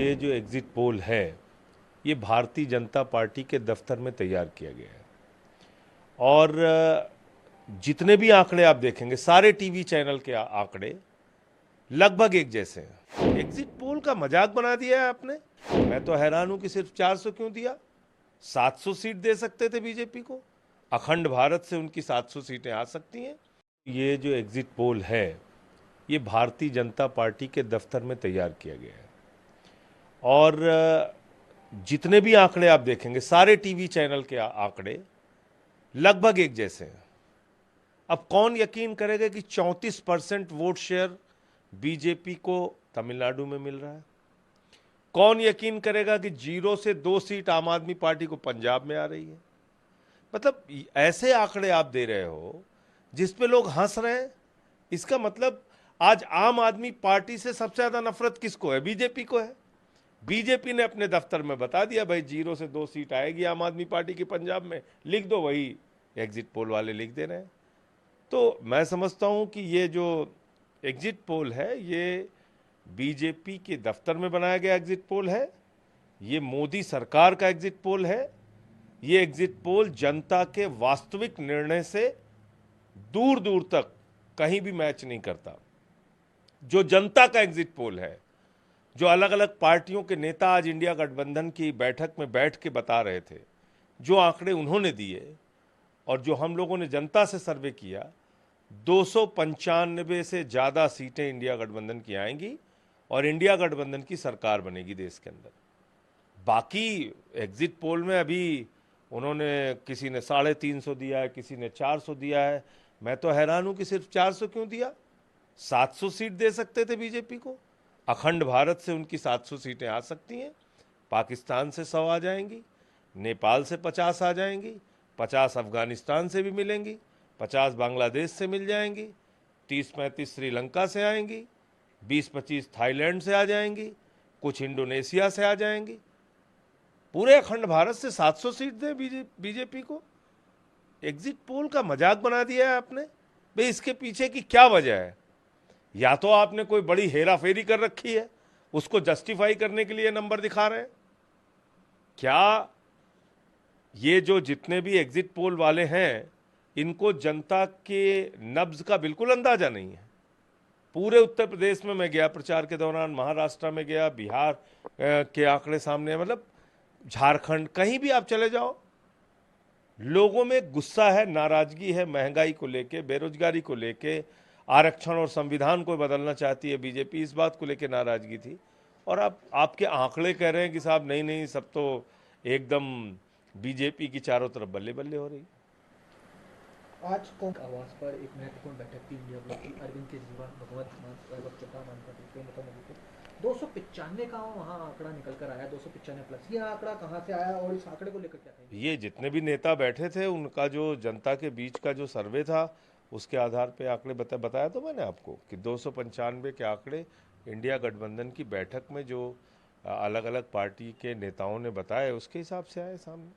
ये जो exit poll है ये भारतीय जनता पार्टी के दफ्तर में तैयार किया गया है और जितने भी आंकड़े आप देखेंगे सारे टीवी चैनल के आंकड़े लगभग एक जैसे हैं। एग्जिट पोल का मजाक बना दिया है आपने। मैं तो हैरान हूं कि सिर्फ 400 क्यों दिया। 700 सीट दे सकते थे बीजेपी को। अखंड भारत से उनकी 700 सीटें आ सकती हैं। ये जो एग्जिट पोल है ये भारतीय जनता पार्टी के दफ्तर में तैयार किया गया है और जितने भी आंकड़े आप देखेंगे सारे टीवी चैनल के आंकड़े लगभग एक जैसे हैं। अब कौन यकीन करेगा कि 34% वोट शेयर बीजेपी को तमिलनाडु में मिल रहा है। कौन यकीन करेगा कि 0 से 2 सीट आम आदमी पार्टी को पंजाब में आ रही है। मतलब ऐसे आंकड़े आप दे रहे हो जिस पे लोग हंस रहे हैं। इसका मतलब आज आम आदमी पार्टी से सबसे ज्यादा नफरत किसको है? बीजेपी को है। बीजेपी ने अपने दफ्तर में बता दिया भाई 0 से 2 सीट आएगी आम आदमी पार्टी की पंजाब में, लिख दो। वही एग्जिट पोल वाले लिख दे रहे हैं। तो मैं समझता हूं कि ये जो एग्जिट पोल है ये बीजेपी के दफ्तर में बनाया गया एग्जिट पोल है। ये मोदी सरकार का एग्जिट पोल है। ये एग्जिट पोल जनता के वास्तविक निर्णय से दूर दूर तक कहीं भी मैच नहीं करता। जो जनता का एग्जिट पोल है, जो अलग अलग पार्टियों के नेता आज इंडिया गठबंधन की बैठक में बैठ के बता रहे थे, जो आंकड़े उन्होंने दिए और जो हम लोगों ने जनता से सर्वे किया, 295 से ज़्यादा सीटें इंडिया गठबंधन की आएंगी और इंडिया गठबंधन की सरकार बनेगी देश के अंदर। बाकी एग्जिट पोल में अभी उन्होंने किसी ने 350 दिया है, किसी ने 400 दिया है। मैं तो हैरान हूं कि सिर्फ 400 क्यों दिया। 700 सीट दे सकते थे बीजेपी को। अखंड भारत से उनकी 700 सीटें आ सकती हैं। पाकिस्तान से 100 आ जाएंगी, नेपाल से 50 आ जाएंगी, 50 अफगानिस्तान से भी मिलेंगी, 50 बांग्लादेश से मिल जाएंगी, 30-35 श्रीलंका से आएंगी, 20-25 थाईलैंड से आ जाएंगी, कुछ इंडोनेशिया से आ जाएंगी। पूरे अखंड भारत से 700 सीट दें बीजेपी को। एग्जिट पोल का मजाक बना दिया है आपने। भाई इसके पीछे की क्या वजह है? या तो आपने कोई बड़ी हेरा फेरी कर रखी है, उसको जस्टिफाई करने के लिए नंबर दिखा रहे हैं। क्या ये जो जितने भी एग्जिट पोल वाले हैं इनको जनता के नब्ज का बिल्कुल अंदाजा नहीं है। पूरे उत्तर प्रदेश में मैं गया प्रचार के दौरान, महाराष्ट्र में गया, बिहार के आंकड़े सामने, मतलब झारखंड, कहीं भी आप चले जाओ, लोगों में गुस्सा है, नाराजगी है, महंगाई को लेके, बेरोजगारी को लेके, आरक्षण और संविधान को बदलना चाहती है बीजेपी, इस बात को लेके नाराजगी थी। और आपके आंकड़े कह रहे हैं कि साहब नहीं नहीं, सब तो एकदम बीजेपी की चारों तरफ बल्ले बल्ले हो रही। आज कौन आवास पर एक महत्वपूर्ण बैठक थी इंडिया ब्लॉक की। अरविंद केजरीवाल, भगवंत मान, वैभव चड्ढा, मानता 295 का वहाँ आंकड़ा निकल कर आया, 295 प्लस। ये आंकड़ा कहाँ से आया और इस आंकड़े को लेकर क्या कहेंगे? ये जितने भी नेता बैठे थे उनका जो जनता के बीच का जो सर्वे था उसके आधार पे आंकड़े बताया तो मैंने आपको कि 295 के आंकड़े इंडिया गठबंधन की बैठक में जो अलग अलग पार्टी के नेताओं ने बताए उसके हिसाब से आए सामने।